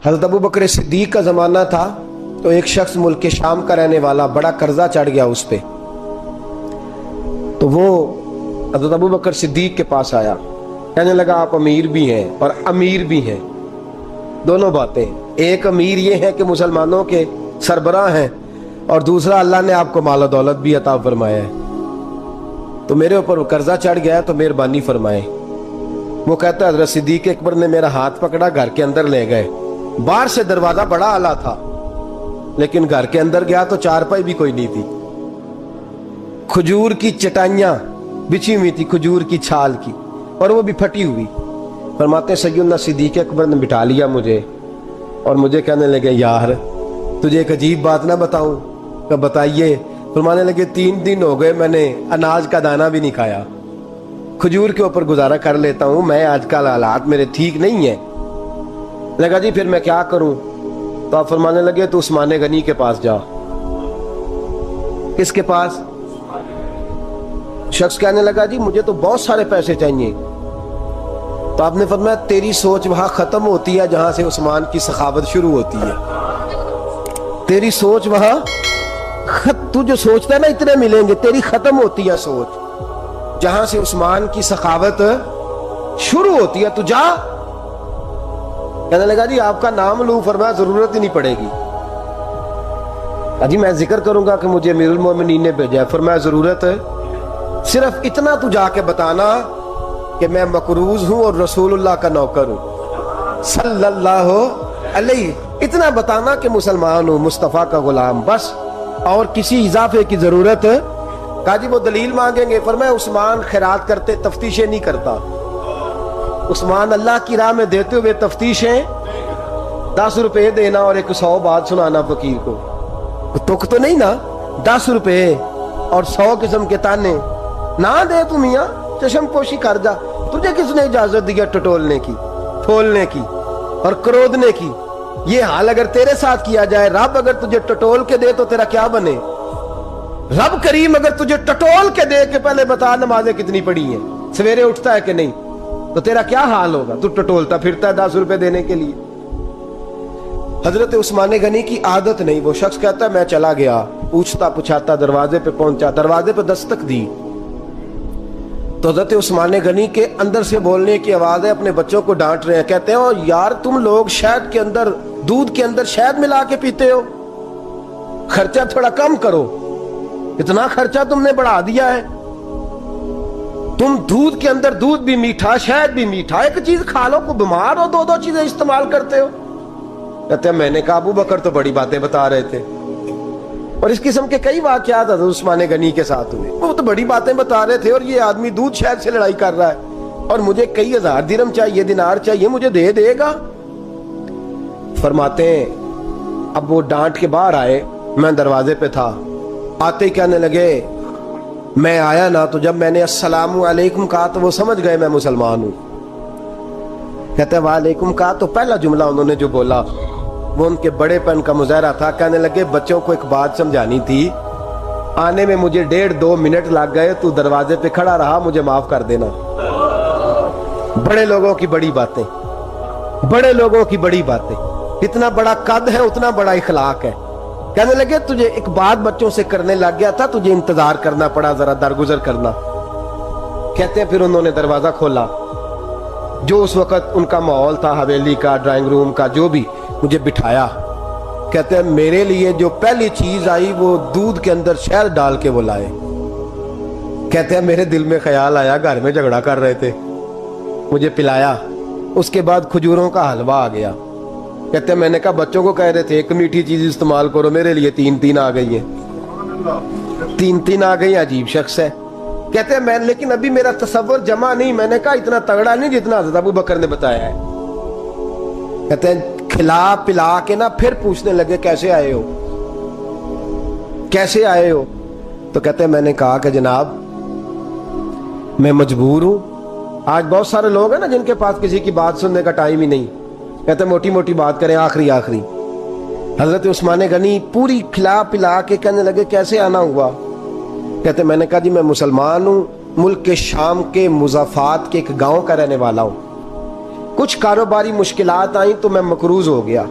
حضرت ابو بکر صدیق کا زمانہ تھا تو ایک شخص ملک کے شام کا رہنے والا، بڑا قرضہ چڑھ گیا اس پہ، تو وہ حضرت ابو بکر صدیق کے پاس آیا، کہنے لگا آپ امیر بھی ہیں اور امیر بھی ہیں، دونوں باتیں، ایک امیر یہ ہے کہ مسلمانوں کے سربراہ ہیں، اور دوسرا اللہ نے آپ کو مال و دولت بھی عطا فرمایا ہے، تو میرے اوپر قرضہ چڑھ گیا تو مہربانی فرمائیں۔ وہ کہتا ہے حضرت صدیق اکبر نے میرا ہاتھ پکڑا، گھر کے اندر لے گئے، باہر سے دروازہ بڑا اعلیٰ تھا لیکن گھر کے اندر گیا تو چارپائی بھی کوئی نہیں تھی، کھجور کی چٹائیاں بچھی ہوئی تھی، کھجور کی چھال کی، اور وہ بھی پھٹی ہوئی۔ فرماتے ہیں سیدنا صدیق اکبر نے بٹھا لیا مجھے اور مجھے کہنے لگے یار تجھے ایک عجیب بات نہ بتاؤں؟ کہ بتائیے۔ فرمانے لگے 3 دن ہو گئے میں نے اناج کا دانہ بھی نہیں کھایا، کھجور کے اوپر گزارا کر لیتا ہوں، میں آج کل حالات میرے ٹھیک نہیں ہیں۔ لگا جی پھر میں کیا کروں؟ تو آپ فرمانے لگے تو عثمان غنی کے پاس جا۔ کس کے پاس؟ شخص کہنے لگا جی مجھے تو بہت سارے پیسے چاہیے۔ تو آپ نے فرمایا تیری سوچ وہاں ختم ہوتی ہے جہاں سے عثمان کی سخاوت شروع ہوتی ہے، تیری سوچ وہاں تو جو سوچتا ہے نا اتنے ملیں گے، تیری ختم ہوتی ہے سوچ جہاں سے عثمان کی سخاوت شروع ہوتی ہے، تو جا۔ کہنے لگا جی آپ کا نام لوں؟ فرمایا ضرورت ہی نہیں پڑے گی، جی میں ذکر کروں گا کہ مجھے امیر المومنین نے بھیجا ہے۔ فرمایا ضرورت ہے، صرف اتنا تو جا کے بتانا کہ میں مقروض ہوں اور رسول اللہ کا نوکر ہوں صلی اللہ علیہ، اتنا بتانا کہ مسلمان ہوں، مصطفیٰ کا غلام، بس، اور کسی اضافے کی ضرورت۔ کہا جی وہ دلیل مانگیں گے؟ فرمایا عثمان خیرات کرتے تفتیشیں نہیں کرتا، عثمان اللہ کی راہ میں دیتے ہوئے تفتیشیں 10 روپے دینا اور 100 بات سنانا فقیر کو، تک تو نہیں نا، 10 روپے اور 100 قسم کے تانے نہ دے تو میاں چشم پوشی کر جا، تجھے کس نے اجازت دیا ٹٹولنے کی، پھولنے کی اور کرودنے کی؟ یہ حال اگر تیرے ساتھ کیا جائے، رب اگر تجھے ٹٹول کے دے تو تیرا کیا بنے؟ رب کریم اگر تجھے ٹٹول کے دے کہ پہلے بتا نمازیں کتنی پڑھی ہیں، سویرے اٹھتا ہے کہ نہیں، تو تیرا کیا حال ہوگا؟ تو ٹٹولتا پھرتا ہے 10 روپے دینے کے لیے۔ حضرت عثمان غنی کی عادت نہیں، وہ شخص کہتا ہے میں چلا گیا، پوچھتا پچھاتا دروازے پہ پہنچا، دروازے پہ دستک دی تو حضرت عثمان غنی کے اندر سے بولنے کی آواز ہے، اپنے بچوں کو ڈانٹ رہے ہیں، کہتے ہیں او یار تم لوگ شہد کے اندر، دودھ کے اندر شہد ملا کے پیتے ہو، خرچہ تھوڑا کم کرو، اتنا خرچہ تم نے بڑھا دیا ہے، تم دودھ کے اندر دودھ بھی میٹھا شہد بھی میٹھا، ایک چیز کھا لو، کو بیمار ہو 2 چیزیں استعمال کرتے ہو۔ کہتے ہیں میں نے کہا ابو بکر تو بڑی باتیں بتا رہے تھے، اور اس قسم کے کئی واقعات حضرت عثمان غنی کے ساتھ ہوئے، وہ تو بڑی باتیں بتا رہے تھے، اور یہ آدمی دودھ شہد سے لڑائی کر رہا ہے اور مجھے کئی ہزار درہم چاہیے، دینار چاہیے، مجھے دے گا؟ فرماتے ہیں اب وہ ڈانٹ کے باہر آئے، میں دروازے پہ تھا، آتے ہی کہنے لگے میں آیا نا تو جب میں نے السلام علیکم کہا تو وہ سمجھ گئے میں مسلمان ہوں۔ کہتے ہیں وعلیکم کہا تو پہلا جملہ انہوں نے جو بولا وہ ان کے بڑے پن کا مظاہرہ تھا۔ کہنے لگے بچوں کو ایک بات سمجھانی تھی، آنے میں مجھے 1.5-2 منٹ لگ گئے، تو دروازے پہ کھڑا رہا، مجھے معاف کر دینا۔ بڑے لوگوں کی بڑی باتیں، بڑے لوگوں کی بڑی باتیں، اتنا بڑا قد ہے اتنا بڑا اخلاق ہے۔ کہنے لگے تجھے ایک بات بچوں سے کرنے لگ گیا تھا، تجھے انتظار کرنا پڑا، ذرا درگزر کرنا۔ کہتے ہیں پھر انہوں نے دروازہ کھولا، جو اس وقت ان کا ماحول تھا، حویلی کا، ڈرائنگ روم کا، جو بھی، مجھے بٹھایا۔ کہتے ہیں میرے لیے جو پہلی چیز آئی وہ دودھ کے اندر شہد ڈال کے وہ لائے۔ کہتے ہیں میرے دل میں خیال آیا گھر میں جھگڑا کر رہے تھے، مجھے پلایا، اس کے بعد کھجوروں کا حلوہ آ گیا۔ کہتے ہیں میں نے کہا بچوں کو کہہ رہے تھے ایک میٹھی چیز استعمال کرو، میرے لیے 3 آ گئی ہیں، 3 آ گئی، عجیب شخص ہے۔ کہتے ہیں میں لیکن ابھی میرا تصور جمع نہیں، میں نے کہا اتنا تگڑا نہیں جتنا حضرت ابو بکر نے بتایا ہے۔ کہتے ہیں کھلا پلا کے نا پھر پوچھنے لگے کیسے آئے ہو، کیسے آئے ہو؟ تو کہتے ہیں میں نے کہا کہ جناب میں مجبور ہوں، آج بہت سارے لوگ ہیں نا جن کے پاس کسی کی بات سننے کا ٹائم ہی نہیں، کہتے ہیں موٹی موٹی بات کریں، آخری۔ حضرت عثمان غنی پوری کھلا پلا کے کہنے لگے کیسے آنا ہوا؟ کہتے ہیں میں نے کہا جی میں مسلمان ہوں، ملک کے شام کے مضافات کے ایک گاؤں کا رہنے والا ہوں، کچھ کاروباری مشکلات آئیں تو میں مقروض ہو گیا،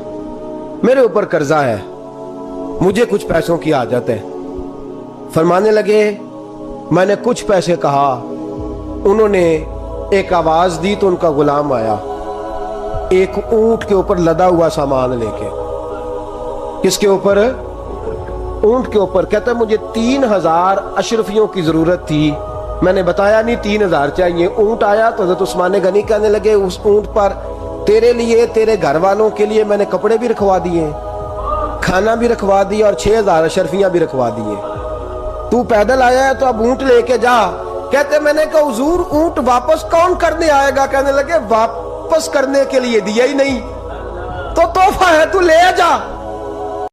میرے اوپر قرضہ ہے، مجھے کچھ پیسوں کی حاجت ہے۔ فرمانے لگے میں نے کچھ پیسے کہا، انہوں نے ایک آواز دی تو ان کا غلام آیا ایک اونٹ کے اوپر لدا ہوا سامان لے کے۔ کس کے اوپر؟ اونٹ کے اوپر۔ کہتا ہے مجھے 3000 اشرفیوں کی ضرورت تھی، میں نے بتایا نہیں 3000 چاہیے۔ اونٹ آیا تو حضرت عثمان غنی کہنے لگے اس اونٹ پر تیرے لیے، تیرے گھر والوں کے لیے میں نے کپڑے بھی رکھوا دیے، کھانا بھی رکھوا دیا اور 6000 اشرفیاں بھی رکھوا دیے، تو پیدل آیا ہے تو اب اونٹ لے کے جا۔ کہتے میں نے کہا حضور اونٹ واپس کون کرنے آئے گا؟ کہنے لگے واپس کرنے کے لیے دیا ہی نہیں تو تحفہ ہے، تو لے جا۔